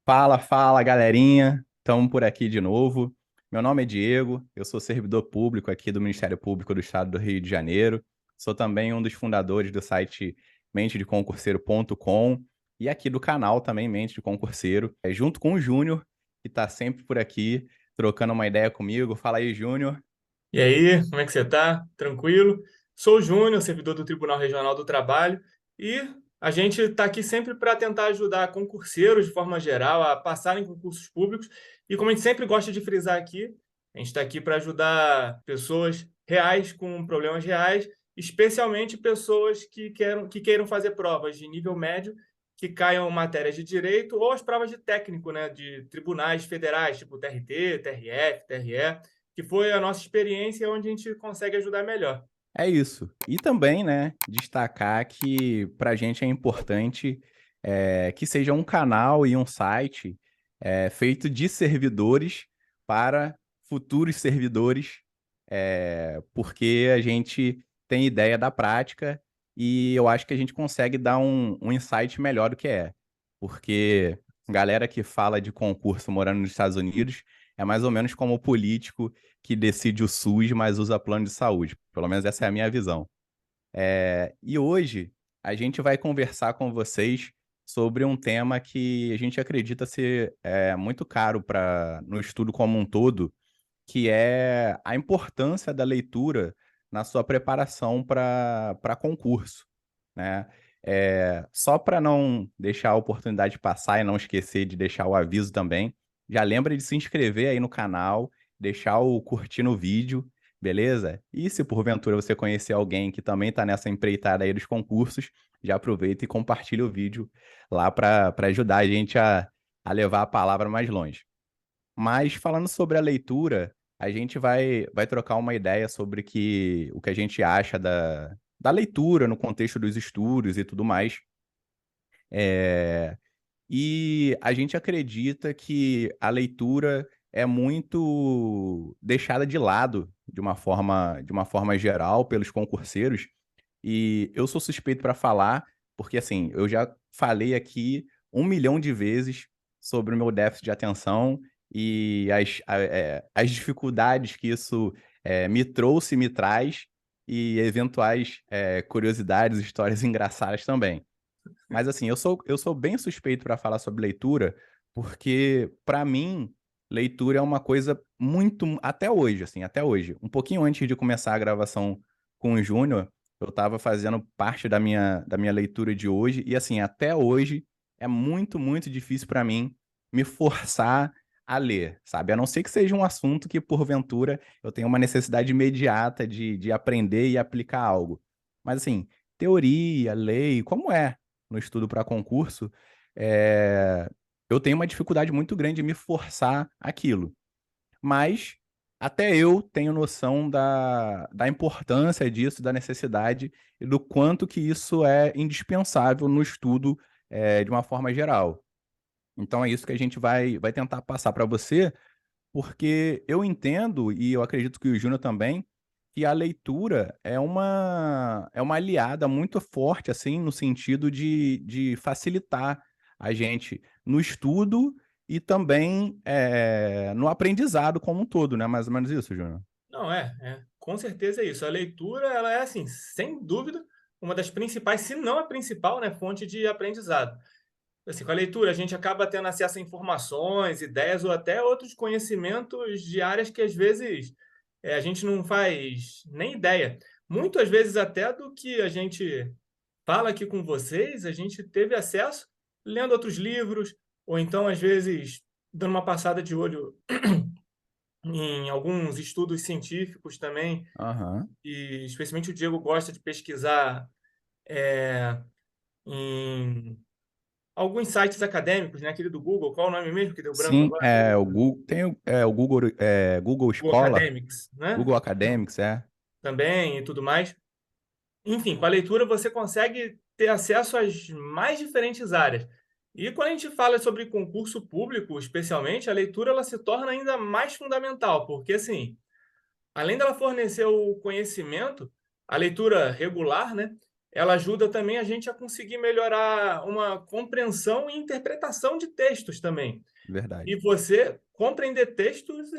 Fala, fala, galerinha. Estamos por aqui de novo. Meu nome é Diego, eu sou servidor público aqui do Ministério Público do Estado do Rio de Janeiro. Sou também um dos fundadores do site mentedeconcurseiro.com e aqui do canal também Mente de Concurseiro, junto com o Júnior, que está sempre por aqui trocando uma ideia comigo. Fala aí, Júnior. E aí, como é que você tá? Tranquilo? Sou o Júnior, servidor do Tribunal Regional do Trabalho, e a gente está aqui sempre para tentar ajudar concurseiros, de forma geral, a passarem em concursos públicos. E como a gente sempre gosta de frisar aqui, a gente está aqui para ajudar pessoas reais com problemas reais, especialmente pessoas que queiram fazer provas de nível médio, que caiam matérias de direito ou as provas de técnico, né, de tribunais federais, tipo TRT, TRF, TRE, que foi a nossa experiência onde a gente consegue ajudar melhor. É isso. E também, né, destacar que para a gente é importante que seja um canal e um site feito de servidores para futuros servidores, porque a gente tem ideia da prática e eu acho que a gente consegue dar um insight melhor do que é. Porque galera que fala de concurso morando nos Estados Unidos é mais ou menos como o político que decide o SUS, mas usa plano de saúde. Pelo menos essa é a minha visão. E hoje a gente vai conversar com vocês sobre um tema que a gente acredita ser muito caro para no estudo como um todo, que é a importância da leitura na sua preparação para concurso, né? Só para não deixar a oportunidade passar e não esquecer de deixar o aviso também, já lembra de se inscrever aí no canal, deixar o curtir no vídeo, beleza? E se porventura você conhecer alguém que também está nessa empreitada aí dos concursos, já aproveita e compartilha o vídeo lá para ajudar a gente a levar a palavra mais longe. Mas falando sobre a leitura, a gente vai trocar uma ideia sobre o que a gente acha da leitura no contexto dos estudos e tudo mais. É, e a gente acredita que a leitura é muito deixada de lado de uma forma geral pelos concurseiros. E eu sou suspeito para falar, porque assim, eu já falei aqui 1 milhão de vezes sobre o meu déficit de atenção e as dificuldades que isso me trouxe e me traz, e eventuais curiosidades, histórias engraçadas também. Mas assim, eu sou bem suspeito para falar sobre leitura, porque para mim leitura é uma coisa muito até hoje, assim, até hoje. Um pouquinho antes de começar a gravação com o Júnior, eu estava fazendo parte da minha leitura de hoje e assim, até hoje é muito, muito difícil para mim me forçar a ler, sabe? A não ser que seja um assunto que porventura eu tenha uma necessidade imediata de aprender e aplicar algo. Mas assim, teoria, lei, como é no estudo para concurso, é, eu tenho uma dificuldade muito grande de me forçar aquilo. Mas até eu tenho noção da importância disso, da necessidade e do quanto que isso é indispensável no estudo, de uma forma geral. Então é isso que a gente vai tentar passar para você, porque eu entendo, e eu acredito que o Júnior também, que a leitura é uma aliada muito forte, assim, no sentido de facilitar a gente no estudo e também no aprendizado como um todo, né? Mais ou menos isso, Júnior. Não, com certeza é isso. A leitura, ela é, assim, sem dúvida, uma das principais, se não a principal, né, fonte de aprendizado. Assim, com a leitura, a gente acaba tendo acesso a informações, ideias ou até outros conhecimentos de áreas que às vezes a gente não faz nem ideia. Muitas vezes até do que a gente fala aqui com vocês, a gente teve acesso lendo outros livros, ou então, às vezes, dando uma passada de olho em alguns estudos científicos também, Aham. e especialmente o Diego gosta de pesquisar em alguns sites acadêmicos, né? Aquele do Google, qual é o nome mesmo que deu branco Sim, agora? o Google, tem o Google, Google Google Escola, Academics, né? Google Academics, Também e tudo mais. Enfim, com a leitura você consegue ter acesso às mais diferentes áreas. E quando a gente fala sobre concurso público, especialmente, a leitura ela se torna ainda mais fundamental, porque assim, além dela fornecer o conhecimento, a leitura regular, né? ela ajuda também a gente a conseguir melhorar uma compreensão e interpretação de textos também. E Verdade. você compreender textos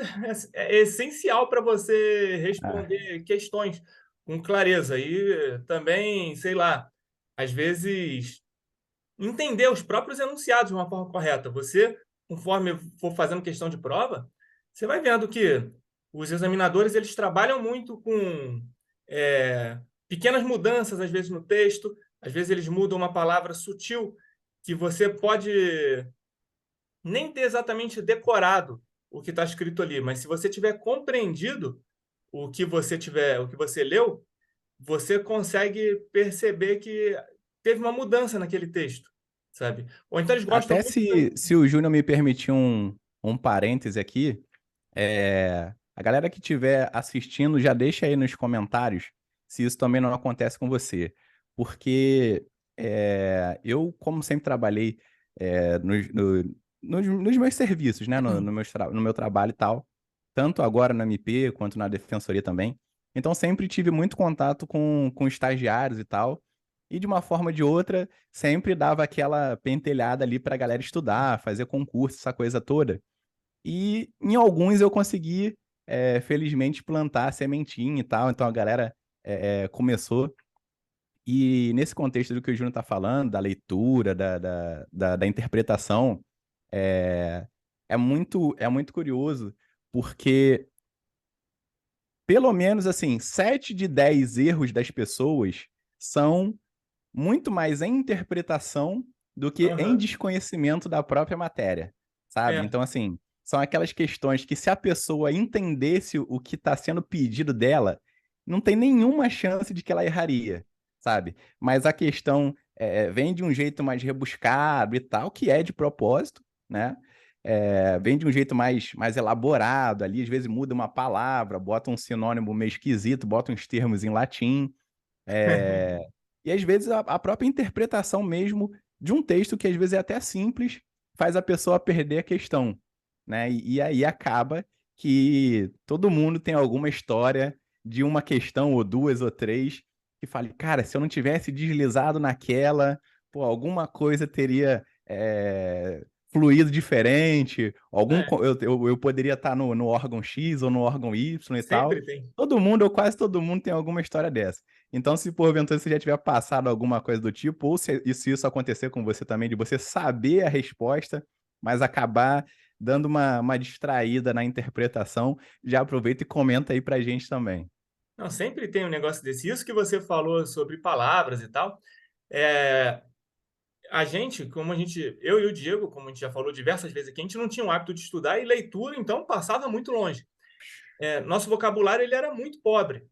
é essencial para você Ah, responder questões com clareza. E também, sei lá, às vezes entender os próprios enunciados de uma forma correta. Você, conforme for fazendo questão de prova, você vai vendo que os examinadores eles trabalham muito com pequenas mudanças, às vezes, no texto. Às vezes eles mudam uma palavra sutil que você pode nem ter exatamente decorado o que está escrito ali, mas se você tiver compreendido o que você leu, você consegue perceber que teve uma mudança naquele texto, sabe? Ou então eles gostam até muito se o Júnior me permitir um parêntese aqui, a galera que estiver assistindo, já deixa aí nos comentários se isso também não acontece com você. Porque eu, como sempre trabalhei nos meus serviços, né? No meu trabalho e tal, tanto agora no MP quanto na defensoria também. Então, sempre tive muito contato com estagiários e tal. E de uma forma ou de outra, sempre dava aquela pentelhada ali para a galera estudar, fazer concurso, essa coisa toda. E em alguns eu consegui, felizmente, plantar a sementinha e tal. Então a galera começou. E nesse contexto do que o Júnior está falando, da leitura, da interpretação, é, é muito curioso, porque pelo menos assim, 7 de 10 erros das pessoas são muito mais em interpretação do que em Aham. desconhecimento da própria matéria, sabe? É, Então, assim, são aquelas questões que se a pessoa entendesse o que está sendo pedido dela, não tem nenhuma chance de que ela erraria, sabe? Mas a questão vem de um jeito mais rebuscado e tal, que é de propósito, né? Vem de um jeito mais elaborado ali, às vezes muda uma palavra, bota um sinônimo meio esquisito, bota uns termos em latim, é, e às vezes a própria interpretação mesmo de um texto que às vezes é até simples faz a pessoa perder a questão, né? E aí acaba que todo mundo tem alguma história de uma questão ou duas ou três que fale, cara, se eu não tivesse deslizado naquela, pô, alguma coisa teria fluído diferente, é, eu poderia estar no órgão X ou no órgão Y e tal. sempre tem. Todo mundo, ou quase todo mundo, tem alguma história dessa. Então, se porventura você já tiver passado alguma coisa do tipo, ou se isso acontecer com você também, de você saber a resposta, mas acabar dando uma distraída na interpretação, já aproveita e comenta aí pra gente também. Não, sempre tem um negócio desse. Isso que você falou sobre palavras e tal, é, a gente, eu e o Diego, como a gente já falou diversas vezes aqui, a gente não tinha o hábito de estudar e leitura, então passava muito longe. Nosso vocabulário ele era muito pobre.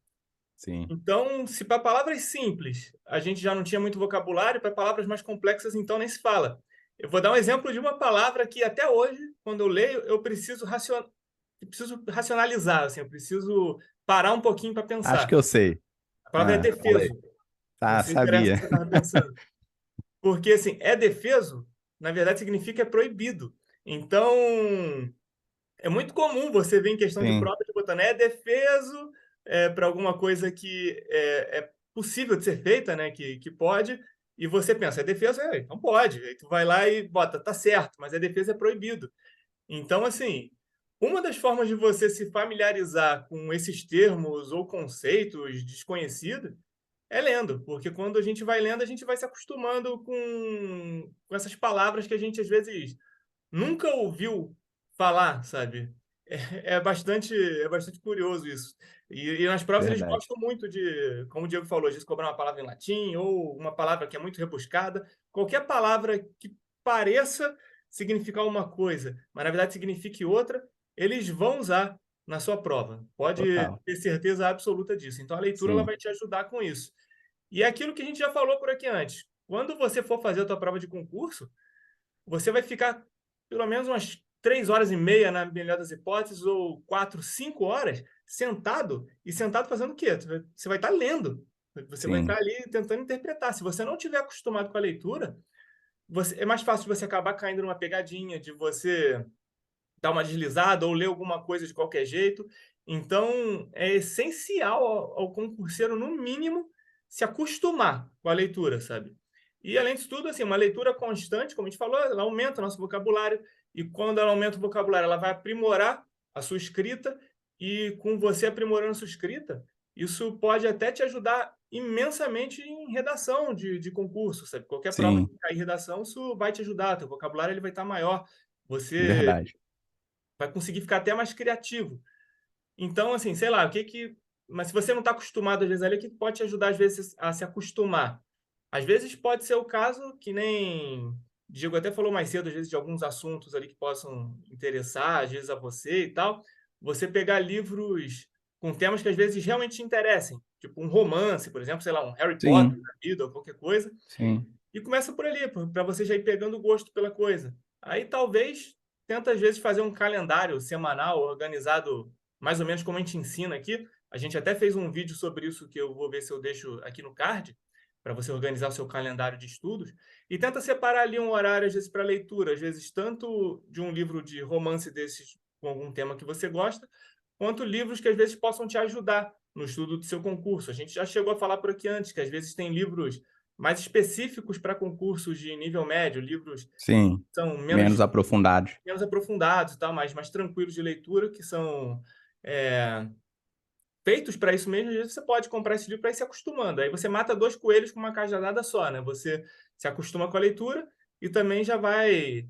Sim. Então, se para palavras simples a gente já não tinha muito vocabulário, para palavras mais complexas, então nem se fala. Eu vou dar um exemplo de uma palavra que até hoje, quando eu leio, eu preciso racionalizar, assim, eu preciso parar um pouquinho para Acho pensar. que eu sei. A palavra é Ah, fala aí. defeso. Não Tá, sei se era essa sabia. que você estava pensando. Porque, assim, é defeso, na verdade, significa é proibido. Então, é muito comum você ver em questão de Sim, prova de botando é defeso para alguma coisa que é possível de ser feita, né? Que pode, e você pensa, é defeso? Então pode. Aí tu vai lá e bota, tá certo, mas a defesa é proibido. Então, assim, uma das formas de você se familiarizar com esses termos ou conceitos desconhecidos é lendo, porque quando a gente vai lendo, a gente vai se acostumando com essas palavras que a gente às vezes nunca ouviu falar, sabe? É bastante curioso isso. E nas provas eles verdade. gostam muito de, como o Diego falou, às vezes cobrar uma palavra em latim ou uma palavra que é muito rebuscada. Qualquer palavra que pareça significar uma coisa, mas na verdade signifique outra, eles vão usar na sua prova. Pode Total. ter certeza absoluta disso. Então a leitura ela Sim, vai te ajudar com isso. E é aquilo que a gente já falou por aqui antes. Quando você for fazer a tua prova de concurso, você vai ficar pelo menos umas 3 horas e meia, na melhor das hipóteses, ou 4, 5 horas, sentado, e sentado fazendo o quê? Você vai estar lendo. Você vai estar sim, ali tentando interpretar. Se você não tiver acostumado com a leitura, é mais fácil de você acabar caindo numa pegadinha, de você dar uma deslizada ou ler alguma coisa de qualquer jeito. Então, é essencial ao concurseiro, no mínimo, se acostumar com a leitura, sabe? E, além disso tudo, assim, uma leitura constante, como a gente falou, ela aumenta o nosso vocabulário, e quando ela aumenta o vocabulário, ela vai aprimorar a sua escrita, e com você aprimorando a sua escrita, isso pode até te ajudar imensamente em redação de concurso, sabe? Qualquer prova Sim, que cair em redação, isso vai te ajudar, teu vocabulário ele vai estar maior, você verdade. vai conseguir ficar até mais criativo. Então, assim, sei lá, o que que mas se você não está acostumado, às vezes, ali, o que pode te ajudar, às vezes, a se acostumar? Às vezes pode ser o caso que nem Diego até falou mais cedo, às vezes, de alguns assuntos ali que possam interessar, às vezes, a você e tal, você pegar livros com temas que, às vezes, realmente te interessem, tipo um romance, por exemplo, sei lá, um Harry Potter Sim, da vida ou qualquer coisa, sim, e começa por ali, para você já ir pegando gosto pela coisa. Aí talvez tenta às vezes fazer um calendário semanal organizado mais ou menos como a gente ensina aqui. A gente até fez um vídeo sobre isso que eu vou ver se eu deixo aqui no card, para você organizar o seu calendário de estudos. E tenta separar ali um horário, às vezes, para leitura, às vezes tanto de um livro de romance desses com algum tema que você gosta, quanto livros que às vezes possam te ajudar no estudo do seu concurso. A gente já chegou a falar por aqui antes, que às vezes tem livros mais específicos para concursos de nível médio, livros que sim. são Menos aprofundados. menos aprofundados e tal, mais tranquilos de leitura, que são é, feitos para isso mesmo. Às vezes você pode comprar esse livro para ir se acostumando. Aí você mata dois coelhos com uma cajadada só, né? Você se acostuma com a leitura e também já vai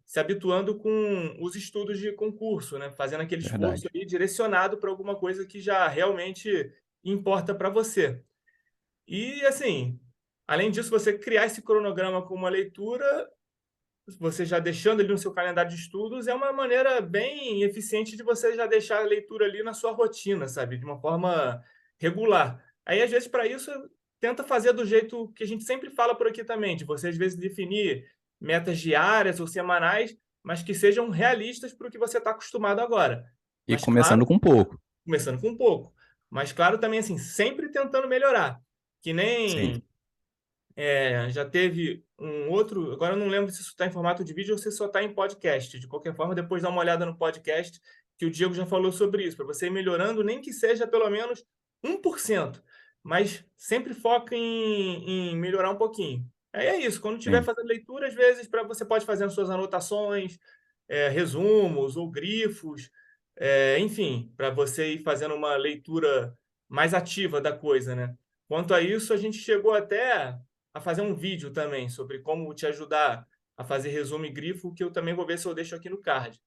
se habituando com os estudos de concurso, né? Fazendo aquele esforço Verdade. ali direcionado para alguma coisa que já realmente importa para você. E, assim, além disso, você criar esse cronograma com uma leitura, você já deixando ali no seu calendário de estudos, é uma maneira bem eficiente de você já deixar a leitura ali na sua rotina, sabe? De uma forma regular. Aí, às vezes, para isso, tenta fazer do jeito que a gente sempre fala por aqui também, de você, às vezes, definir metas diárias ou semanais, mas que sejam realistas para o que você está acostumado agora. E Mas, claro, começando com pouco. começando com um pouco. Mas, claro, também, assim, sempre tentando melhorar. Que Sim, nem já teve um outro. Agora eu não lembro se isso está em formato de vídeo ou se só está em podcast. De qualquer forma, depois dá uma olhada no podcast, que o Diego já falou sobre isso, para você ir melhorando, nem que seja pelo menos 1%. Mas sempre foca em melhorar um pouquinho. Aí é isso. Quando estiver sim, fazendo leitura, às vezes, você pode fazer as suas anotações, resumos ou grifos, enfim, para você ir fazendo uma leitura mais ativa da coisa, né? Quanto a isso, a gente chegou até a fazer um vídeo também sobre como te ajudar a fazer resumo e grifo, que eu também vou ver se eu deixo aqui no card.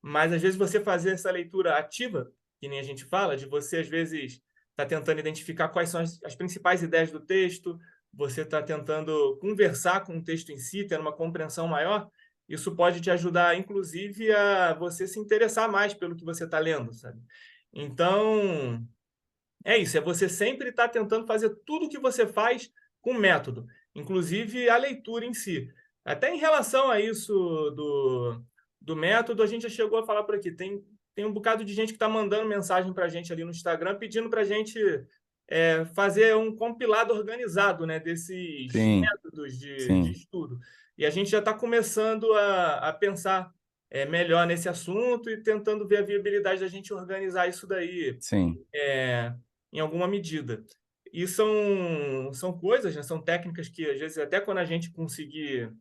Mas às vezes você fazer essa leitura ativa, que nem a gente fala, de você às vezes está tentando identificar quais são as principais ideias do texto, você está tentando conversar com o texto em si, tendo uma compreensão maior, isso pode te ajudar, inclusive, a você se interessar mais pelo que você está lendo, sabe? Então, é isso, é você sempre estar tentando fazer tudo o que você faz com método, inclusive a leitura em si. Até em relação a isso do método, a gente já chegou a falar por aqui. Tem um bocado de gente que está mandando mensagem para a gente ali no Instagram, pedindo para a gente fazer um compilado organizado, né, desses sim, métodos de sim, estudo. E a gente já está começando a pensar melhor nesse assunto e tentando ver a viabilidade da gente organizar isso daí sim, é, em alguma medida. E são coisas, né, são técnicas que, às vezes, até quando a gente conseguir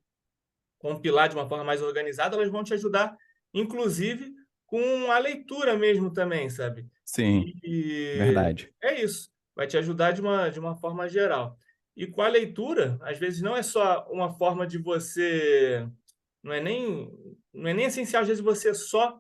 compilar de uma forma mais organizada, elas vão te ajudar, inclusive, com a leitura mesmo também, sabe? sim, E verdade. é isso, vai te ajudar de uma forma geral. E com a leitura, às vezes, não é só uma forma de você. Não é nem essencial, às vezes, você só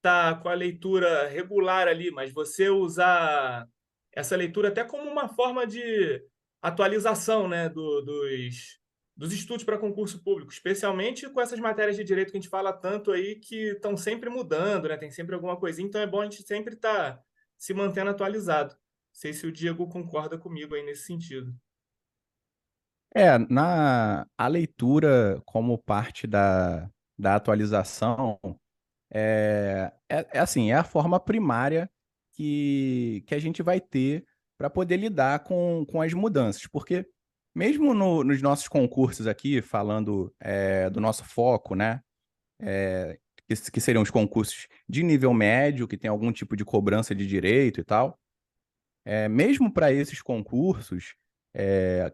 tá com a leitura regular ali, mas você usar essa leitura até como uma forma de atualização, né, dos estudos para concurso público, especialmente com essas matérias de direito que a gente fala tanto aí, que estão sempre mudando, né, tem sempre alguma coisinha, então é bom a gente sempre estar se mantendo atualizado. Não sei se o Diego concorda comigo aí nesse sentido. A leitura como parte da atualização é assim, é a forma primária que a gente vai ter para poder lidar com as mudanças, porque mesmo nos nossos concursos aqui, falando do nosso foco, né, que seriam os concursos de nível médio, que tem algum tipo de cobrança de direito e tal, mesmo para esses concursos,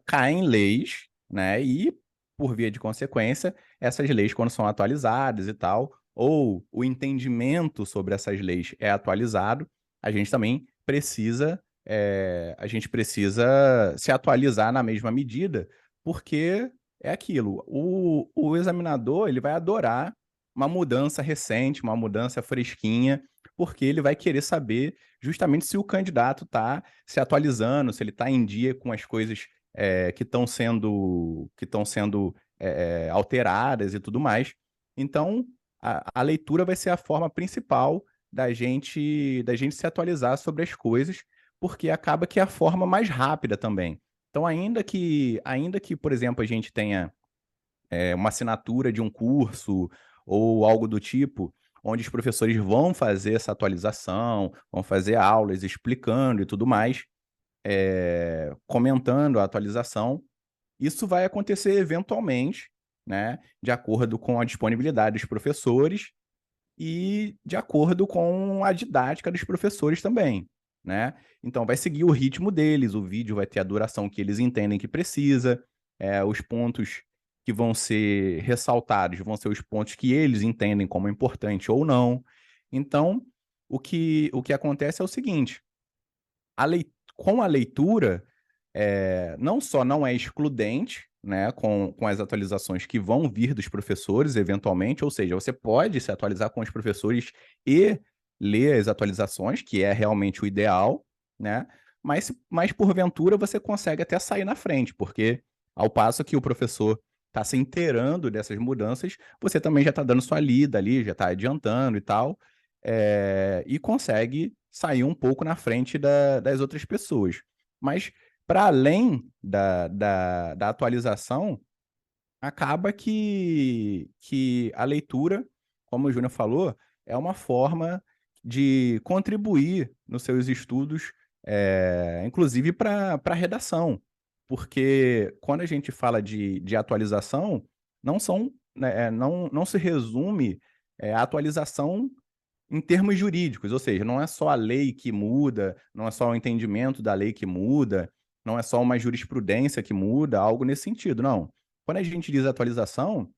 caem leis, né? E, por via de consequência, essas leis, quando são atualizadas e tal, ou o entendimento sobre essas leis é atualizado, a gente também precisa se atualizar na mesma medida, porque é aquilo, o examinador ele vai adorar uma mudança recente, uma mudança fresquinha, porque ele vai querer saber justamente se o candidato está se atualizando, se ele está em dia com as coisas que estão sendo alteradas e tudo mais. Então, a leitura vai ser a forma principal da gente se atualizar sobre as coisas, porque acaba que é a forma mais rápida também. Então, ainda que, por exemplo, a gente tenha uma assinatura de um curso ou algo do tipo, onde os professores vão fazer essa atualização, vão fazer aulas explicando e tudo mais, comentando a atualização. Isso vai acontecer eventualmente, né, de acordo com a disponibilidade dos professores e de acordo com a didática dos professores também, né? Então vai seguir o ritmo deles, o vídeo vai ter a duração que eles entendem que precisa, os pontos que vão ser ressaltados vão ser os pontos que eles entendem como importante ou não. Então, o que acontece é o seguinte: com a leitura, não só não é excludente, né, com as atualizações que vão vir dos professores, eventualmente, ou seja, você pode se atualizar com os professores e ler as atualizações, que é realmente o ideal, né, mas porventura você consegue até sair na frente, porque ao passo que o professor está se inteirando dessas mudanças, você também já está dando sua lida ali, já está adiantando e tal, e consegue sair um pouco na frente das outras pessoas. Mas, para além da atualização, acaba que a leitura, como o Júnior falou, é uma forma de contribuir nos seus estudos, inclusive para a redação. Porque quando a gente fala de atualização, não são, né, não se resume a atualização em termos jurídicos, ou seja, não é só a lei que muda, não é só o entendimento da lei que muda, não é só uma jurisprudência que muda, algo nesse sentido, não. Quando a gente diz atualização,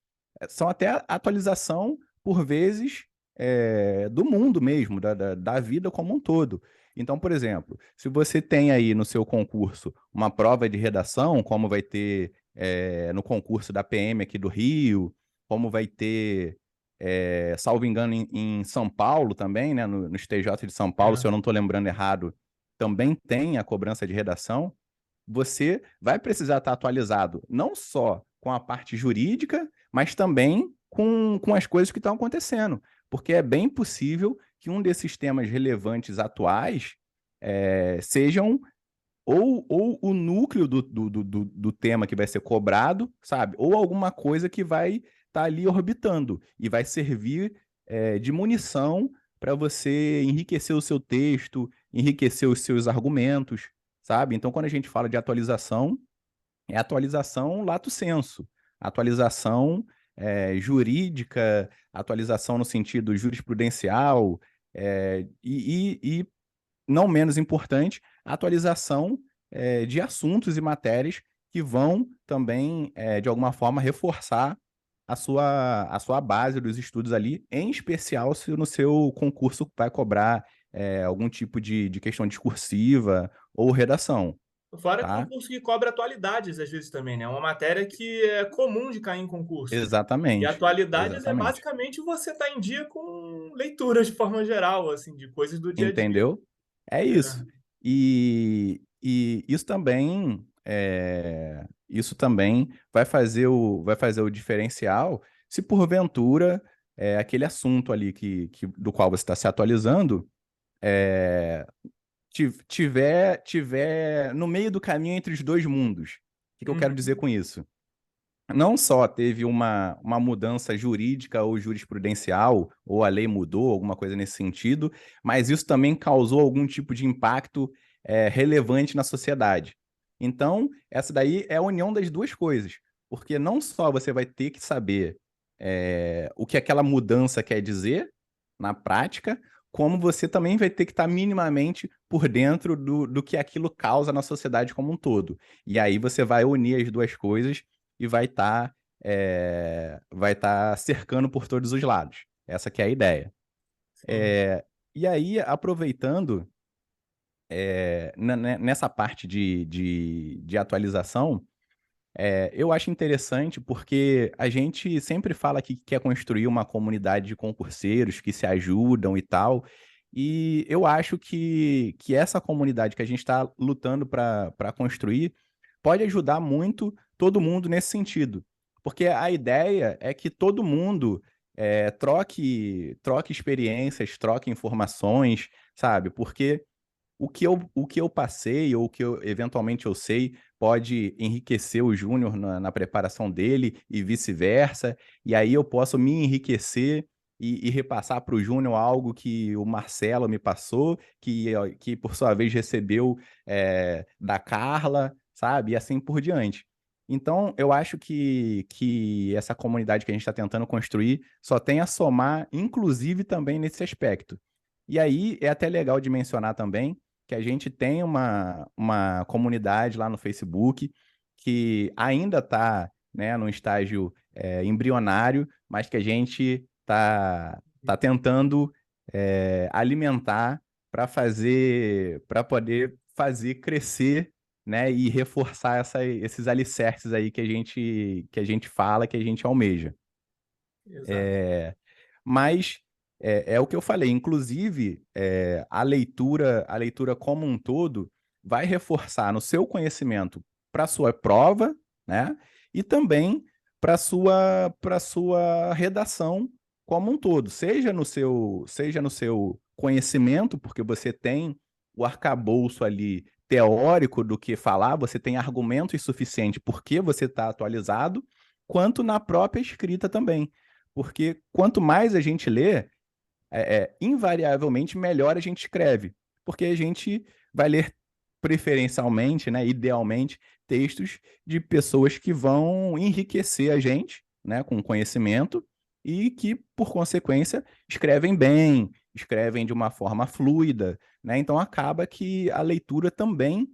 são até atualização, por vezes, do mundo mesmo, da vida como um todo. Então, por exemplo, se você tem aí no seu concurso uma prova de redação, como vai ter no concurso da PM aqui do Rio, como vai ter salvo engano, em São Paulo também, né, no STJ de São Paulo, se eu não estou lembrando errado, também tem a cobrança de redação. Você vai precisar estar atualizado não só com a parte jurídica, mas também com as coisas que estão acontecendo, porque é bem possível que um desses temas relevantes atuais sejam ou o núcleo do tema que vai ser cobrado, sabe? Ou alguma coisa que vai estar ali orbitando e vai servir de munição para você enriquecer o seu texto, enriquecer os seus argumentos, sabe? Então, quando a gente fala de atualização, é atualização lato sensu, atualização jurídica, atualização no sentido jurisprudencial, e não menos importante, a atualização de assuntos e matérias que vão também, de alguma forma, reforçar a sua base dos estudos ali, em especial se no seu concurso vai cobrar algum tipo de questão discursiva ou redação, Fora tá? concurso que cobra atualidades, às vezes também, né? É uma matéria que é comum de cair em concurso. E Exatamente, atualidades é exatamente. basicamente você estar em dia com leituras de forma geral, assim, de coisas do dia a dia. Entendeu? É É. isso. E isso também vai fazer o diferencial se porventura aquele assunto ali do qual você está se atualizando é, tiver no meio do caminho entre os dois mundos. O que eu quero dizer Uhum. com isso? Não só teve uma mudança jurídica ou jurisprudencial, ou a lei mudou, alguma coisa nesse sentido, mas isso também causou algum tipo de impacto relevante na sociedade. Então, essa daí é a união das duas coisas, porque não só você vai ter que saber o que aquela mudança quer dizer na prática, como você também vai ter que estar minimamente por dentro do que aquilo causa na sociedade como um todo. E aí você vai unir as duas coisas e vai estar cercando por todos os lados. Essa que é a ideia. Sim. E aí, aproveitando nessa parte de atualização, eu acho interessante porque a gente sempre fala que quer construir uma comunidade de concurseiros que se ajudam e tal. E eu acho que essa comunidade que a gente está lutando para construir pode ajudar muito todo mundo nesse sentido. Porque a ideia é que todo mundo troque experiências, troque informações, sabe? Porque o que eu passei ou o que eventualmente eu sei pode enriquecer o Júnior na preparação dele e vice-versa, e aí eu posso me enriquecer e repassar para o Júnior algo que o Marcelo me passou, que por sua vez recebeu da Carla, sabe? E assim por diante. Então, eu acho que essa comunidade que a gente está tentando construir só tem a somar, inclusive também nesse aspecto. E aí é até legal de mencionar também que a gente tem uma comunidade lá no Facebook que ainda está, né, num estágio embrionário, mas que a gente tá tentando alimentar para poder fazer crescer, né, e reforçar esses alicerces aí que a gente fala, que a gente almeja. Exato. É, mas é o que eu falei, inclusive a leitura como um todo vai reforçar no seu conhecimento para a sua prova, né? E também para sua redação como um todo, seja no seu conhecimento, porque você tem o arcabouço ali teórico do que falar, você tem argumentos suficientes porque você está atualizado, quanto na própria escrita também. Porque quanto mais a gente lê, invariavelmente melhor a gente escreve. Porque a gente vai ler preferencialmente, né, idealmente, textos de pessoas que vão enriquecer a gente, né, com conhecimento e que, por consequência, escrevem bem, escrevem de uma forma fluida, né? Então acaba que a leitura também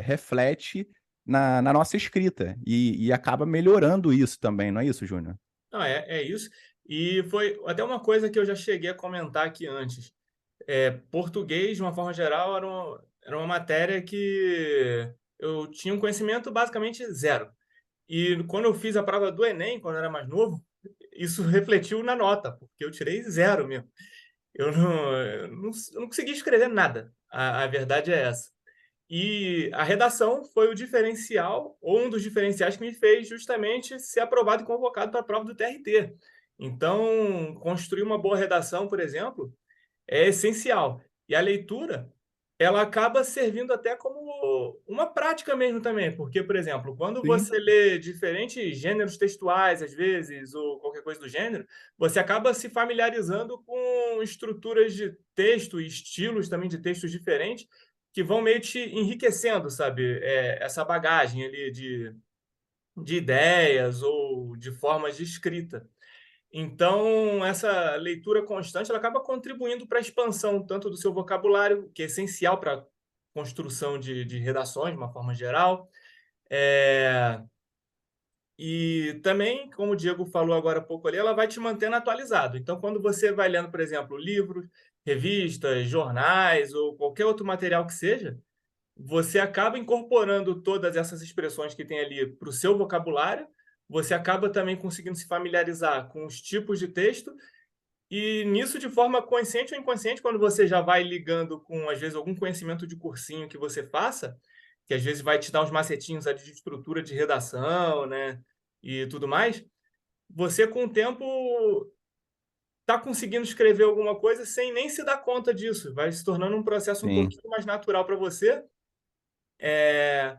reflete na nossa escrita e acaba melhorando isso também, não é isso, Júnior? Não, é isso. E foi até uma coisa que eu já cheguei a comentar aqui antes. Português, de uma forma geral, era uma matéria que eu tinha um conhecimento basicamente zero. E quando eu fiz a prova do Enem, quando eu era mais novo, isso refletiu na nota, porque eu tirei zero mesmo. Eu não consegui escrever nada. A verdade é essa. E a redação foi o diferencial, ou um dos diferenciais que me fez justamente ser aprovado e convocado para a prova do TRT. Então, construir uma boa redação, por exemplo, é essencial. E a leitura, ela acaba servindo até como uma prática mesmo também, porque, por exemplo, quando Sim, você lê diferentes gêneros textuais, às vezes, ou qualquer coisa do gênero, você acaba se familiarizando com estruturas de texto e estilos também de textos diferentes que vão meio te enriquecendo, sabe? Essa bagagem ali de ideias ou de formas de escrita. Então, essa leitura constante ela acaba contribuindo para a expansão tanto do seu vocabulário, que é essencial para a construção de redações, de uma forma geral, é, e também, como o Diego falou agora há pouco ali, ela vai te mantendo atualizado. Então, quando você vai lendo, por exemplo, livros, revistas, jornais ou qualquer outro material que seja, você acaba incorporando todas essas expressões que tem ali para o seu vocabulário, você acaba também conseguindo se familiarizar com os tipos de texto e nisso, de forma consciente ou inconsciente, quando você já vai ligando com, às vezes, algum conhecimento de cursinho que você faça, que às vezes vai te dar uns macetinhos ali de estrutura de redação, né, e tudo mais, você com o tempo está conseguindo escrever alguma coisa sem nem se dar conta disso. Vai se tornando um processo um sim, pouquinho mais natural para você, é,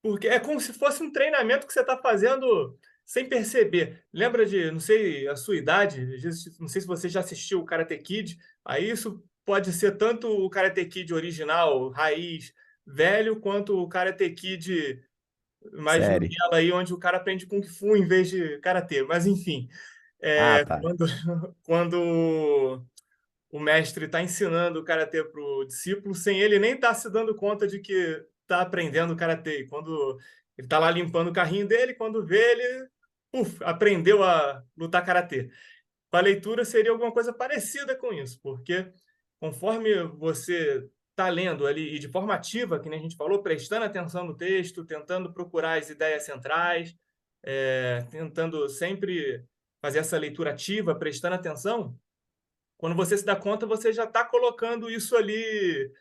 porque é como se fosse um treinamento que você está fazendo sem perceber. Lembra de, não sei a sua idade, às vezes, não sei se você já assistiu o Karate Kid, aí isso pode ser tanto o Karate Kid original, raiz, velho, quanto o Karate Kid mais série. Nutella aí, onde o cara aprende Kung Fu em vez de Karatê. Mas enfim, Ah, tá. quando o mestre está ensinando o karatê para o discípulo sem ele nem estar se dando conta de que está aprendendo o karatê. Quando ele está lá limpando o carrinho dele, quando vê, ele aprendeu a lutar karatê. Com a leitura seria alguma coisa parecida com isso, porque conforme você está lendo ali, e de forma ativa, que nem a gente falou, prestando atenção no texto, tentando procurar as ideias centrais, tentando sempre fazer essa leitura ativa, prestando atenção, quando você se dá conta, você já está colocando isso ali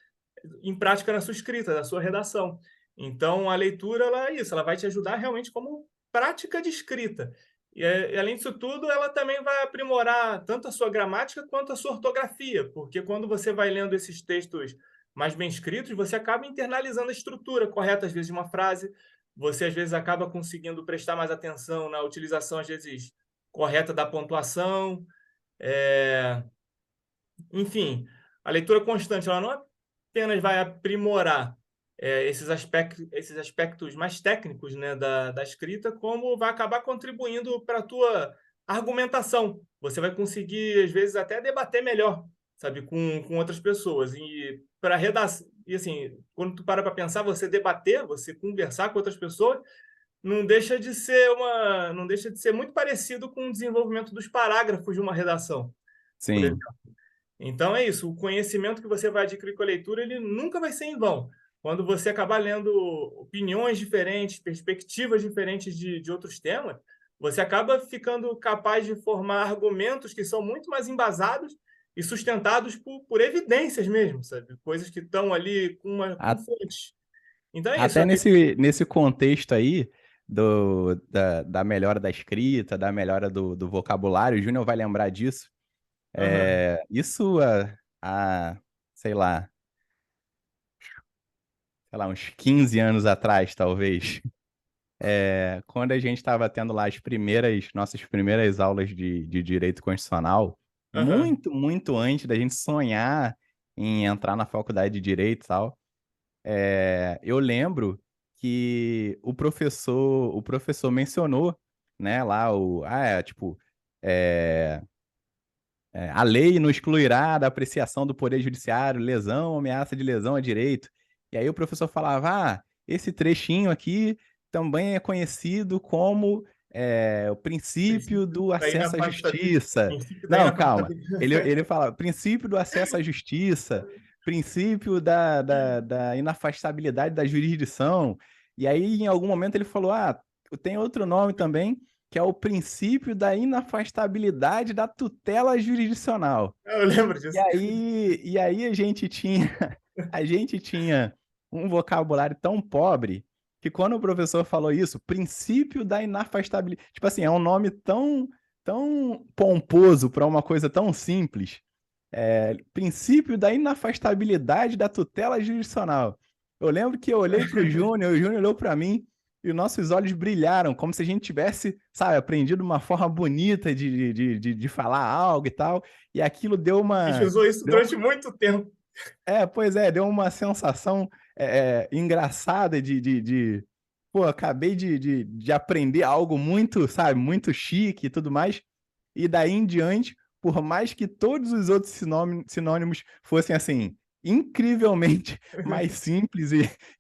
em prática na sua escrita, na sua redação. Então, a leitura, ela é isso, ela vai te ajudar realmente como prática de escrita. E além disso tudo, ela também vai aprimorar tanto a sua gramática quanto a sua ortografia, porque quando você vai lendo esses textos mais bem escritos, você acaba internalizando a estrutura correta, às vezes, de uma frase, você, às vezes, acaba conseguindo prestar mais atenção na utilização, às vezes, correta da pontuação. Enfim, a leitura constante, ela não apenas vai aprimorar esses aspectos mais técnicos, né, da escrita, como vai acabar contribuindo para a tua argumentação. Você vai conseguir, às vezes, até debater melhor, sabe, com outras pessoas. E para redação, e assim, quando tu para pensar, você debater, você conversar com outras pessoas, não deixa de ser muito parecido com o desenvolvimento dos parágrafos de uma redação, por Sim. exemplo. Então é isso, o conhecimento que você vai adquirir com a leitura, ele nunca vai ser em vão. Quando você acabar lendo opiniões diferentes, perspectivas diferentes de outros temas, você acaba ficando capaz de formar argumentos que são muito mais embasados e sustentados por evidências mesmo, sabe? Coisas que estão ali com A- fontes. Então é isso. Até nesse contexto aí da melhora da escrita, da melhora do vocabulário, o Júnior vai lembrar disso. Aham, Isso sei lá, uns 15 anos atrás, talvez. Quando a gente estava tendo lá nossas primeiras aulas de direito constitucional, aham. muito, muito antes da gente sonhar em entrar na faculdade de direito e tal, eu lembro que o professor mencionou, né, lá tipo, é, a lei não excluirá da apreciação do Poder Judiciário lesão ou ameaça de lesão a direito. E aí o professor falava, esse trechinho aqui também é conhecido como o princípio Princípio do da acesso à inafastabilidade. justiça. Princípio da Não, calma. Ele, inafastabilidade. ele fala, princípio do acesso à justiça, princípio da inafastabilidade da jurisdição. E aí, em algum momento, ele falou, tem outro nome também, que é o princípio da inafastabilidade da tutela jurisdicional. Eu lembro E disso. aí a gente tinha um vocabulário tão pobre que quando o professor falou isso, princípio da inafastabilidade, tipo assim, é um nome tão pomposo para uma coisa tão simples. Princípio da inafastabilidade da tutela jurisdicional. Eu lembro que eu olhei para o Júnior olhou para mim e os nossos olhos brilharam, como se a gente tivesse, sabe, aprendido uma forma bonita de falar algo e tal. E aquilo deu A gente uma. usou isso Deu, durante muito tempo. pois é, deu uma sensação engraçada pô, acabei de aprender algo muito, sabe, muito chique e tudo mais. E daí em diante, por mais que todos os outros sinônimos fossem assim, incrivelmente mais simples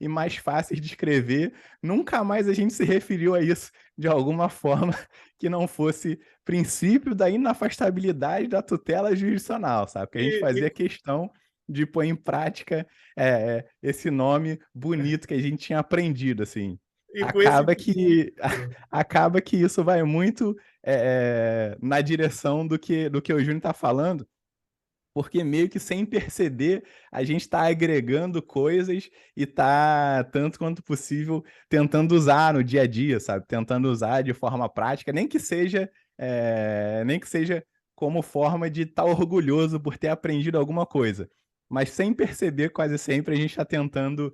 e mais fáceis de escrever, nunca mais a gente se referiu a isso de alguma forma que não fosse princípio da inafastabilidade da tutela jurisdicional, sabe? Porque a gente E, fazia questão de pôr em prática esse nome bonito que a gente tinha aprendido, assim. e com esse Acaba que princípio. acaba que isso vai muito na direção do que o Júnior está falando, porque meio que sem perceber a gente está agregando coisas e está, tanto quanto possível, tentando usar no dia a dia, sabe? Tentando usar de forma prática, nem que seja como forma de estar orgulhoso por ter aprendido alguma coisa. Mas sem perceber, quase sempre, a gente está tentando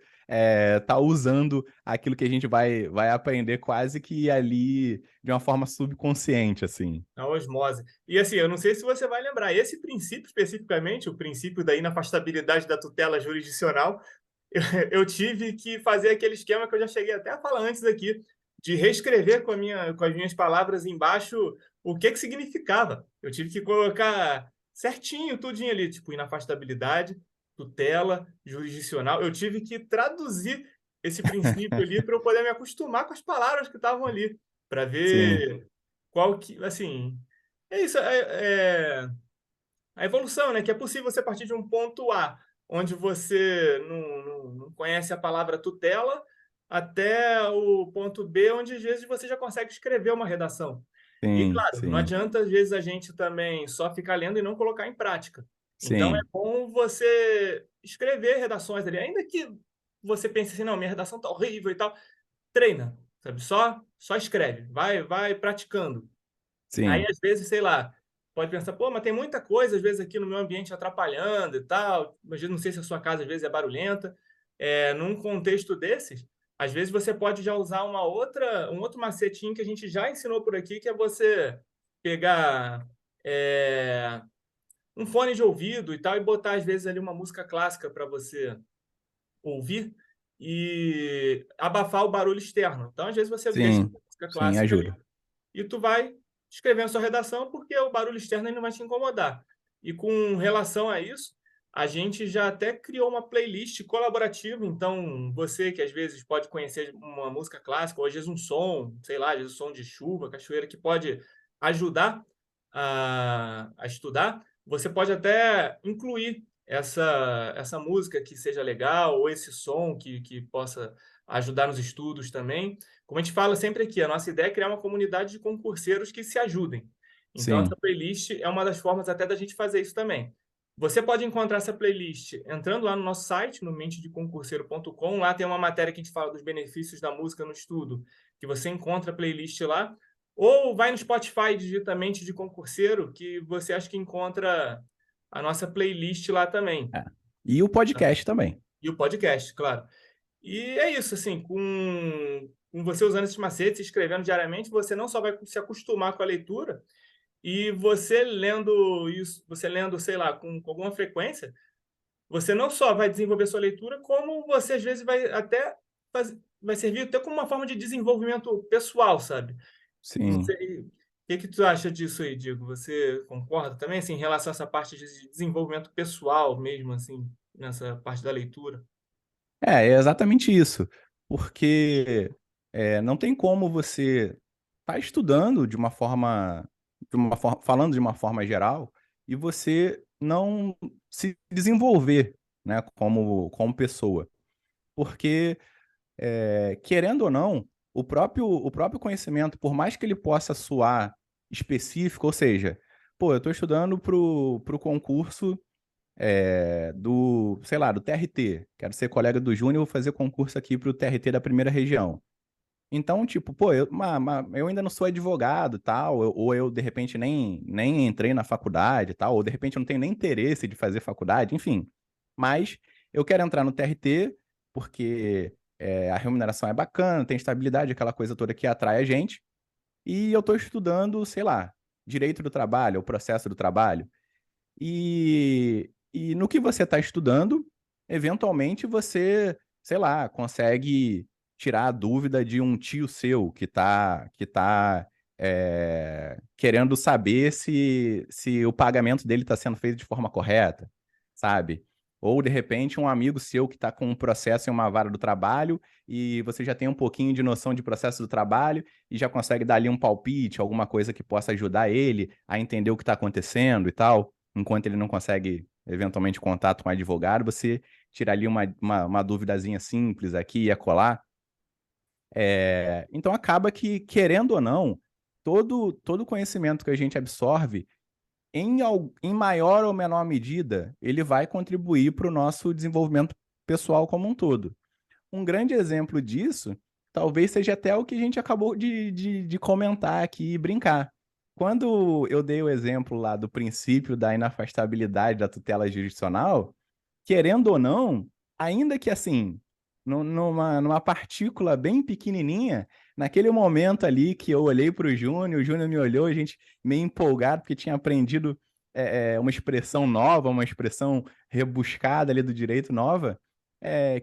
tá usando aquilo que a gente vai aprender quase que ali de uma forma subconsciente, assim. A osmose. E assim, eu não sei se você vai lembrar, esse princípio especificamente, o princípio da inafastabilidade da tutela jurisdicional, eu tive que fazer aquele esquema que eu já cheguei até a falar antes aqui, de reescrever com as minhas palavras embaixo o que significava. Eu tive que colocar certinho, tudinho ali, tipo, inafastabilidade, tutela, jurisdicional. Eu tive que traduzir esse princípio ali para eu poder me acostumar com as palavras que estavam ali, para Sim, ver qual que, assim, é isso, a evolução, né? Que é possível você partir de um ponto A, onde você não conhece a palavra tutela, até o ponto B, onde às vezes você já consegue escrever uma redação. E sim, claro, não sim, adianta às vezes a gente também só ficar lendo e não colocar em prática. Então é sim, bom você escrever redações ali, ainda que você pense assim, não, minha redação tá horrível e tal, treina, sabe? Só escreve, vai praticando. Aí, sim, às vezes, sei lá, pode pensar, pô, mas tem muita coisa, às vezes, aqui no meu ambiente atrapalhando e tal. Às vezes, não sei se a sua casa, às vezes, é barulhenta. Num contexto desses, às vezes você pode já usar um outro macetinho que a gente já ensinou por aqui, que é você pegar um fone de ouvido e tal, e botar, às vezes, ali uma música clássica para você ouvir e abafar o barulho externo. Então, às vezes, você deixa a sim, música sim, clássica ali ajuda. e tu vai escrevendo sua redação porque o barulho externo ele não vai te incomodar. E com relação a isso, a gente já até criou uma playlist colaborativa, então você que às vezes pode conhecer uma música clássica, ou às vezes um som, sei lá, às vezes um som de chuva, cachoeira, que pode ajudar a estudar, você pode até incluir essa música que seja legal, ou esse som que possa ajudar nos estudos também. Como a gente fala sempre aqui, a nossa ideia é criar uma comunidade de concurseiros que se ajudem. Então, essa Sim, playlist é uma das formas até da gente fazer isso também. Você pode encontrar essa playlist entrando lá no nosso site, no mentedeconcurseiro.com. Lá tem uma matéria que a gente fala dos benefícios da música no estudo, que você encontra a playlist lá. Ou vai no Spotify, digita Mente de Concurseiro, que você acha que encontra a nossa playlist lá também. é. E o podcast também. E o podcast, claro. E é isso, assim, com você usando esses macetes, escrevendo diariamente, você não só vai se acostumar com a leitura, e você lendo isso, você lendo, sei lá, com alguma frequência, você não só vai desenvolver sua leitura, como você às vezes vai até vai servir até como uma forma de desenvolvimento pessoal, sabe? Não Sim. sei, o que que tu acha disso aí, Diego? Você concorda também, assim, em relação a essa parte de desenvolvimento pessoal mesmo, assim, nessa parte da leitura? É exatamente isso. Porque não tem como você tá estudando falando de uma forma geral, e você não se desenvolver, né, como pessoa. Porque, querendo ou não, o próprio conhecimento, por mais que ele possa soar específico, ou seja, pô, eu estou estudando pro concurso sei lá, do TRT. Quero ser colega do Júnior, vou fazer concurso aqui para o TRT da primeira região. Então, tipo, pô, eu ainda não sou advogado, tal, ou eu, de repente, nem entrei na faculdade, tal, ou de repente eu não tenho nem interesse de fazer faculdade, enfim. Mas eu quero entrar no TRT porque a remuneração é bacana, tem estabilidade, aquela coisa toda que atrai a gente, e eu estou estudando, sei lá, direito do trabalho, o processo do trabalho. E no que você está estudando, eventualmente você, sei lá, consegue tirar a dúvida de um tio seu que tá querendo saber se o pagamento dele está sendo feito de forma correta, sabe? Ou, de repente, um amigo seu que está com um processo em uma vara do trabalho e você já tem um pouquinho de noção de processo do trabalho e já consegue dar ali um palpite, alguma coisa que possa ajudar ele a entender o que está acontecendo e tal enquanto ele não consegue, eventualmente, contato com um advogado, você tira ali uma duvidazinha simples aqui e acolá. Então acaba que, querendo ou não, todo conhecimento que a gente absorve, em maior ou menor medida, ele vai contribuir para o nosso desenvolvimento pessoal como um todo. Um grande exemplo disso, talvez seja até o que a gente acabou de comentar aqui e brincar. Quando eu dei o exemplo lá do princípio da inafastabilidade da tutela jurisdicional, querendo ou não, ainda que assim, numa partícula bem pequenininha, naquele momento ali que eu olhei para o Júnior me olhou, a gente meio empolgado porque tinha aprendido uma expressão nova, uma expressão rebuscada ali do direito nova,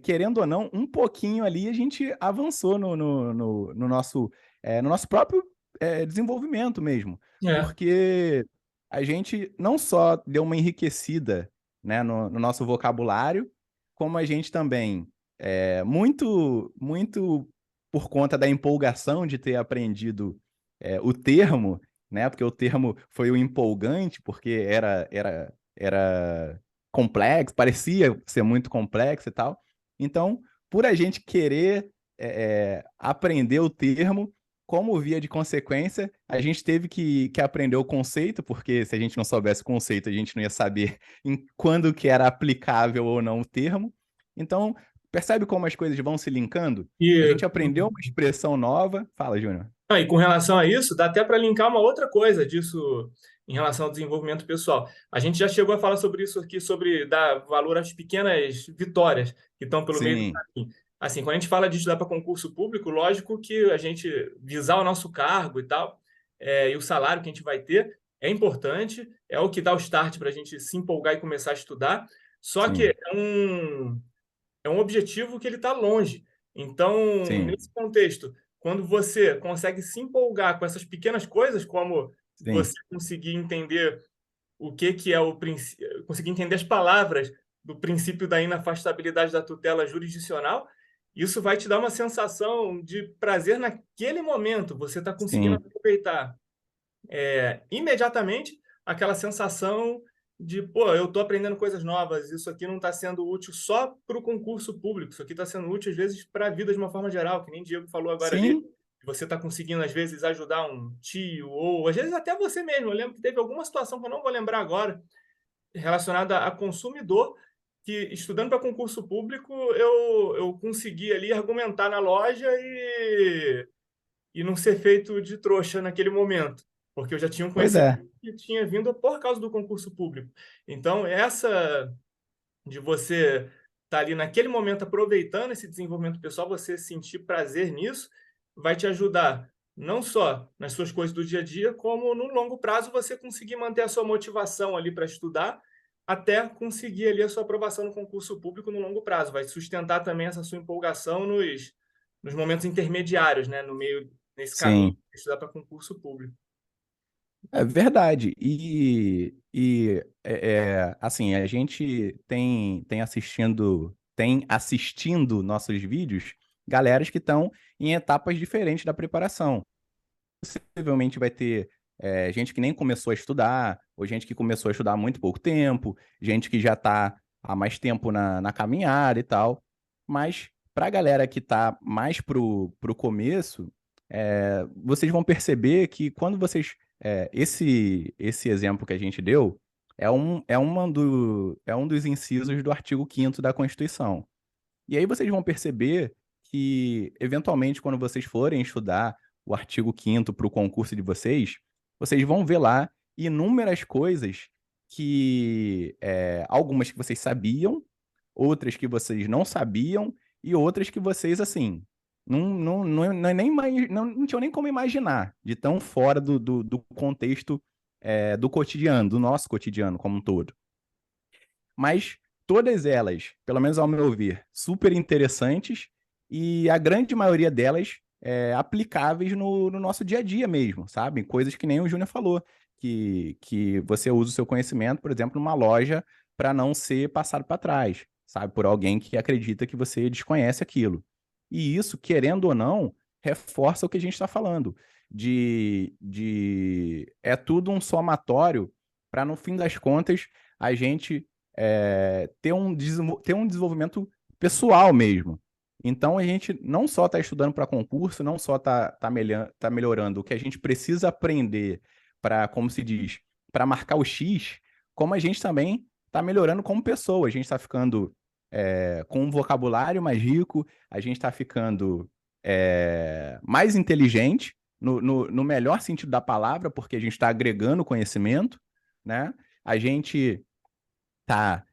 querendo ou não, um pouquinho ali a gente avançou no nosso próprio desenvolvimento mesmo. É. Porque a gente não só deu uma enriquecida, né, no nosso vocabulário, como a gente também, muito por conta da empolgação de ter aprendido o termo, né, porque o termo foi o empolgante, porque era complexo, parecia ser muito complexo e tal. Então, por a gente querer aprender o termo, como via de consequência, a gente teve que aprender o conceito, porque se a gente não soubesse o conceito, a gente não ia saber em quando que era aplicável ou não o termo. Então, percebe como as coisas vão se linkando? A E gente aprendeu uma expressão nova. Fala, Júnior. E com relação a isso, dá até para linkar uma outra coisa disso em relação ao desenvolvimento pessoal. A gente já chegou a falar sobre isso aqui, sobre dar valor às pequenas vitórias que estão pelo meio do Sim, caminho. Assim, quando a gente fala de estudar para concurso público, lógico que a gente visar o nosso cargo e tal, e o salário que a gente vai ter é importante, é o que dá o start para a gente se empolgar e começar a estudar. Só que sim, é um objetivo que ele está longe. Então, sim, nesse contexto, quando você consegue se empolgar com essas pequenas coisas, como sim, você conseguir entender o que é o princípio, conseguir entender as palavras do princípio da inafastabilidade da tutela jurisdicional, isso vai te dar uma sensação de prazer naquele momento. Você está conseguindo sim, aproveitar imediatamente aquela sensação de, pô, eu estou aprendendo coisas novas, isso aqui não está sendo útil só para o concurso público, isso aqui está sendo útil, às vezes, para a vida de uma forma geral, que nem Diego falou agora ali. sim. Você está conseguindo, às vezes, ajudar um tio, ou às vezes até você mesmo. Eu lembro que teve alguma situação que eu não vou lembrar agora, relacionada a consumidor, que estudando para concurso público, eu consegui ali argumentar na loja e não ser feito de trouxa naquele momento, porque eu já tinha um Pois conhecimento é. que tinha vindo por causa do concurso público. Então, essa de você estar ali naquele momento aproveitando esse desenvolvimento pessoal, você sentir prazer nisso, vai te ajudar não só nas suas coisas do dia a dia, como no longo prazo você conseguir manter a sua motivação ali para estudar, até conseguir ali a sua aprovação no concurso público no longo prazo. Vai sustentar também essa sua empolgação nos momentos intermediários, né, no meio nesse caminho Sim. de estudar para concurso público. É verdade. Assim, a gente tem assistindo nossos vídeos, galeras que estão em etapas diferentes da preparação. Possivelmente vai ter gente que nem começou a estudar, ou gente que começou a estudar há muito pouco tempo, gente que já está há mais tempo na caminhada e tal. Mas para a galera que está mais pro começo, vocês vão perceber que quando vocês. Esse exemplo que a gente deu é um dos incisos do artigo 5º da Constituição. E aí vocês vão perceber que, eventualmente, quando vocês forem estudar o artigo 5º para o concurso de vocês, vocês vão ver lá inúmeras coisas que, algumas que vocês sabiam, outras que vocês não sabiam e outras que vocês, assim, não tinham nem como imaginar, de tão fora do contexto, do cotidiano, do nosso cotidiano como um todo. Mas todas elas, pelo menos ao meu ver, super interessantes e a grande maioria delas aplicáveis no nosso dia a dia mesmo, sabe? Coisas que nem o Júnior falou, que você usa o seu conhecimento, por exemplo, numa loja para não ser passado para trás, sabe? Por alguém que acredita que você desconhece aquilo. E isso, querendo ou não, reforça o que a gente está falando. É tudo um somatório para, no fim das contas, a gente ter um desenvolvimento pessoal mesmo. Então, a gente não só está estudando para concurso, não só tá melhorando o que a gente precisa aprender para, como se diz, para marcar o X, como a gente também está melhorando como pessoa. A gente está ficando com um vocabulário mais rico, a gente está ficando mais inteligente, no melhor sentido da palavra, porque a gente está agregando conhecimento, né? A gente tá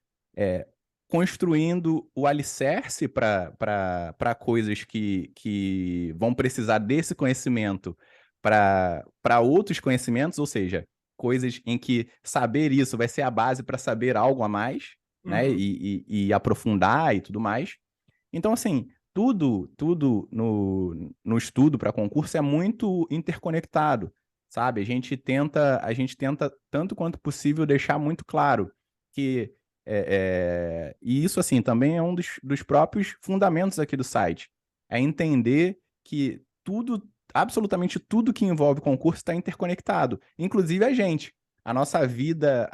construindo o alicerce para coisas que vão precisar desse conhecimento para outros conhecimentos, ou seja, coisas em que saber isso vai ser a base para saber algo a mais, né? Uhum. E aprofundar e tudo mais. Então, assim, tudo no estudo para concurso é muito interconectado. sabe? A gente tenta tanto quanto possível deixar muito claro que e isso assim também é um dos próprios fundamentos aqui do site. É entender que tudo, absolutamente tudo que envolve concurso está interconectado, inclusive a gente. A nossa vida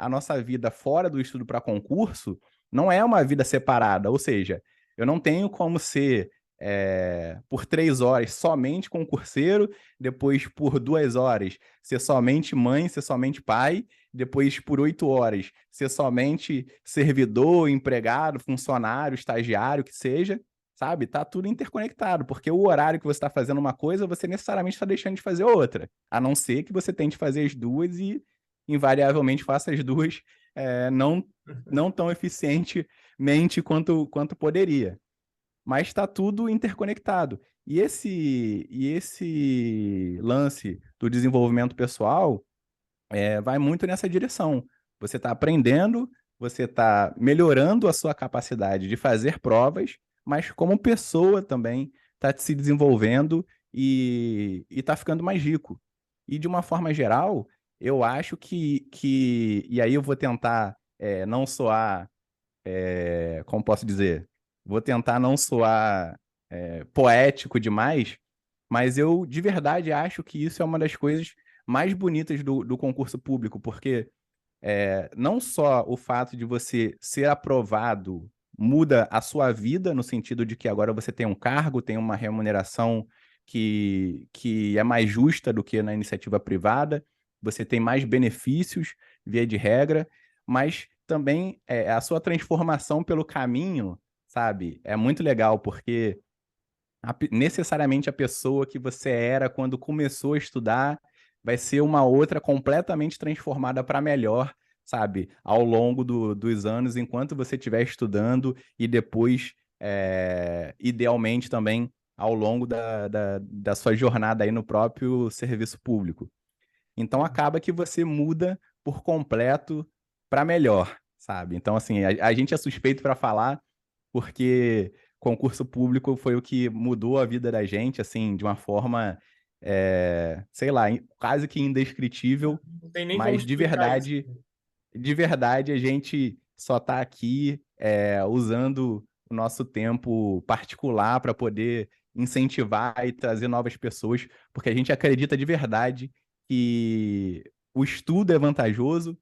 fora do estudo para concurso não é uma vida separada, ou seja, eu não tenho como ser por 3 horas somente concurseiro, depois por 2 horas ser somente mãe, ser somente pai, depois por 8 horas ser somente servidor, empregado, funcionário, estagiário, que seja, sabe? Tá tudo interconectado, porque o horário que você está fazendo uma coisa, você necessariamente está deixando de fazer outra, a não ser que você tente fazer as duas e invariavelmente faça as duas não tão eficientemente quanto poderia. Mas está tudo interconectado. E esse lance do desenvolvimento pessoal vai muito nessa direção. Você está aprendendo, você está melhorando a sua capacidade de fazer provas, mas como pessoa também está se desenvolvendo e está ficando mais rico. E de uma forma geral, eu acho e aí eu vou tentar não soar, como posso dizer, vou tentar não soar poético demais, mas eu de verdade acho que isso é uma das coisas mais bonitas do concurso público, porque não só o fato de você ser aprovado muda a sua vida, no sentido de que agora você tem um cargo, tem uma remuneração que é mais justa do que na iniciativa privada, você tem mais benefícios, via de regra, mas também a sua transformação pelo caminho, sabe? É muito legal, porque necessariamente a pessoa que você era quando começou a estudar vai ser uma outra completamente transformada para melhor, sabe? Ao longo dos anos, enquanto você estiver estudando e depois, idealmente também, ao longo da sua jornada aí no próprio serviço público. Então acaba que você muda por completo para melhor, sabe? Então, assim, a gente é suspeito para falar porque concurso público foi o que mudou a vida da gente, assim, de uma forma, sei lá, quase que indescritível, Não tem nem como mas explicar isso. de verdade, a gente só está aqui usando o nosso tempo particular para poder incentivar e trazer novas pessoas, porque a gente acredita de verdade que o estudo é vantajoso,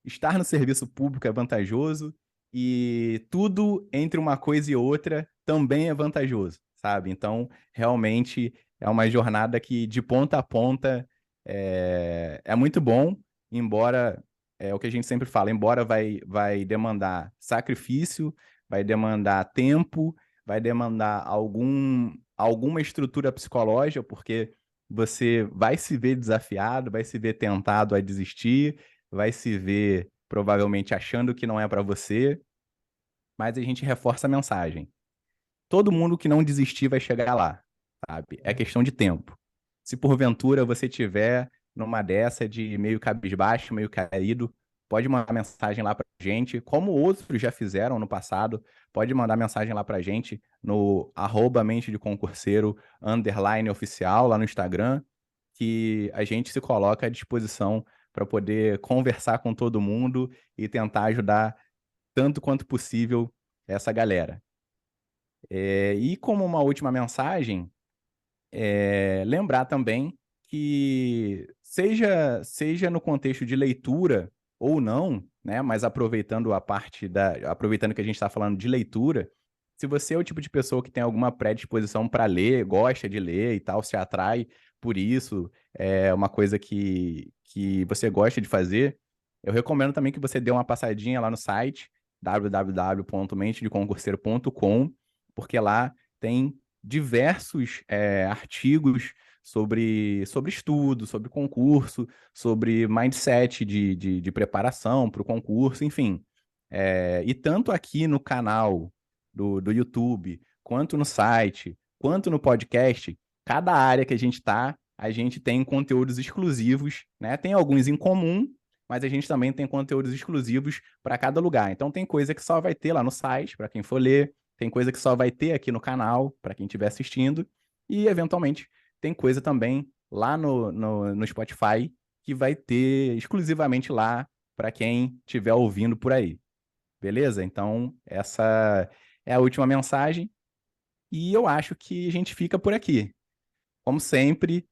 estar no serviço público é vantajoso e tudo entre uma coisa e outra também é vantajoso, sabe? Então, realmente é uma jornada que de ponta a ponta é muito bom, embora é o que a gente sempre fala, embora vai demandar sacrifício, vai demandar tempo, vai demandar alguma estrutura psicológica, porque você vai se ver desafiado, vai se ver tentado a desistir, vai se ver provavelmente achando que não é para você, mas a gente reforça a mensagem. Todo mundo que não desistir vai chegar lá, sabe? É questão de tempo. Se porventura você tiver numa dessa de meio cabisbaixo, meio caído, pode mandar mensagem lá pra gente, como outros já fizeram no passado, pode mandar mensagem lá pra gente no @mente de concurseiro _oficial lá no Instagram, que a gente se coloca à disposição para poder conversar com todo mundo e tentar ajudar tanto quanto possível essa galera. E como uma última mensagem, lembrar também que seja no contexto de leitura ou não, né, mas aproveitando que a gente está falando de leitura, se você é o tipo de pessoa que tem alguma predisposição para ler, gosta de ler e tal, se atrai por isso, é uma coisa que você gosta de fazer, eu recomendo também que você dê uma passadinha lá no site www.mentedeconcurseiro.com, porque lá tem diversos artigos sobre estudo, sobre concurso, sobre mindset de preparação para o concurso, enfim. E tanto aqui no canal do YouTube, quanto no site, quanto no podcast, cada área que a gente está, a gente tem conteúdos exclusivos, né? Tem alguns em comum, mas a gente também tem conteúdos exclusivos para cada lugar. Então tem coisa que só vai ter lá no site, para quem for ler, tem coisa que só vai ter aqui no canal, para quem estiver assistindo, e eventualmente tem coisa também lá no Spotify, que vai ter exclusivamente lá para quem estiver ouvindo por aí. Beleza? Então, essa é a última mensagem. E eu acho que a gente fica por aqui. Como sempre,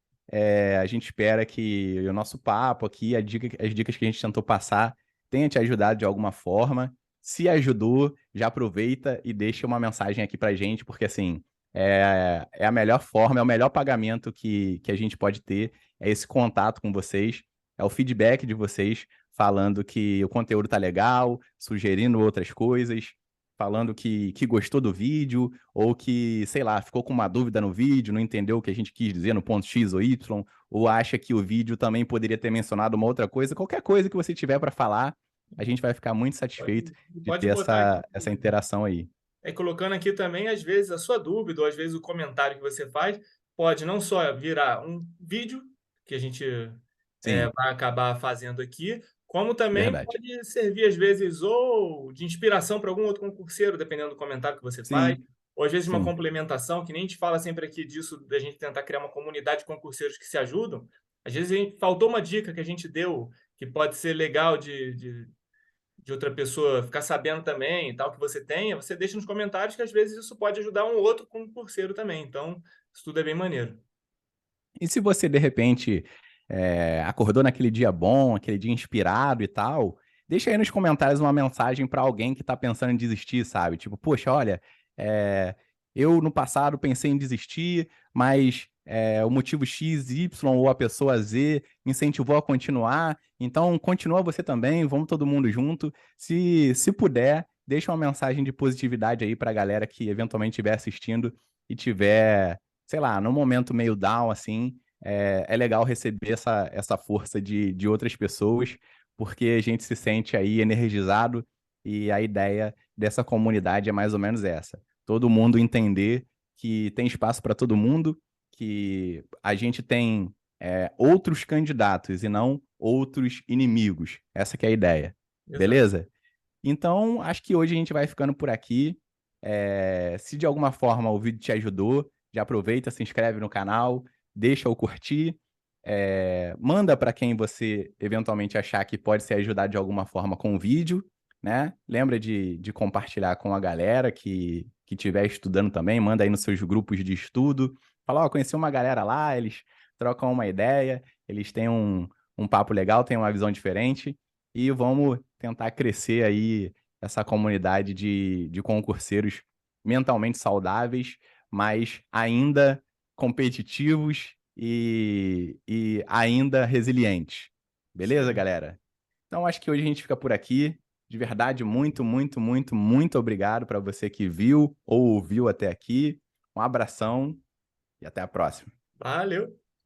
a gente espera que o nosso papo aqui, as dicas que a gente tentou passar, tenha te ajudado de alguma forma. Se ajudou, já aproveita e deixa uma mensagem aqui pra gente, porque assim, é a melhor forma, é o melhor pagamento que a gente pode ter, é esse contato com vocês, é o feedback de vocês falando que o conteúdo tá legal, sugerindo outras coisas, falando que gostou do vídeo, ou que, sei lá, ficou com uma dúvida no vídeo, não entendeu o que a gente quis dizer no ponto X ou Y, ou acha que o vídeo também poderia ter mencionado uma outra coisa, qualquer coisa que você tiver para falar, a gente vai ficar muito satisfeito de Pode ter botar aqui, essa interação aí. colocando aqui também, às vezes, a sua dúvida, ou às vezes o comentário que você faz, pode não só virar um vídeo, que a gente Sim, vai acabar fazendo aqui, como também verdade. pode servir, às vezes, ou de inspiração para algum outro concurseiro, dependendo do comentário que você faz, Sim, ou às vezes uma sim. complementação, que nem a gente fala sempre aqui disso, da gente tentar criar uma comunidade de concurseiros que se ajudam. Às vezes faltou uma dica que a gente deu, que pode ser legal de outra pessoa ficar sabendo também e tal, que você tenha, você deixa nos comentários que às vezes isso pode ajudar um outro concurseiro também. Então, isso tudo é bem maneiro. E se você, de repente, acordou naquele dia bom, aquele dia inspirado e tal, deixa aí nos comentários uma mensagem para alguém que tá pensando em desistir, sabe? Tipo, poxa, olha, é, eu no passado pensei em desistir, mas o motivo X, Y ou a pessoa Z me incentivou a continuar, então continua você também, vamos todo mundo junto. Se puder, deixa uma mensagem de positividade aí para a galera que eventualmente estiver assistindo e tiver, sei lá, num momento meio down, assim, é legal receber essa força de outras pessoas, porque a gente se sente aí energizado e a ideia dessa comunidade é mais ou menos essa. Todo mundo entender que tem espaço para todo mundo, que a gente tem outros candidatos e não outros inimigos. Essa que é a ideia. Exato. Beleza? Então, acho que hoje a gente vai ficando por aqui. Se de alguma forma o vídeo te ajudou, já aproveita, se inscreve no canal, deixa o curtir, manda para quem você eventualmente achar que pode ser ajudado de alguma forma com o vídeo, né? Lembra de compartilhar com a galera que estiver estudando também, manda aí nos seus grupos de estudo. Fala, ó, conheci uma galera lá, eles trocam uma ideia, eles têm um papo legal, têm uma visão diferente e vamos tentar crescer aí essa comunidade de concurseiros mentalmente saudáveis, mas ainda competitivos e ainda resilientes. Isso Beleza, aí. galera? Então acho que hoje a gente fica por aqui. De verdade, muito, muito, muito, muito obrigado para você que viu ou ouviu até aqui. Um abração e até a próxima. Valeu.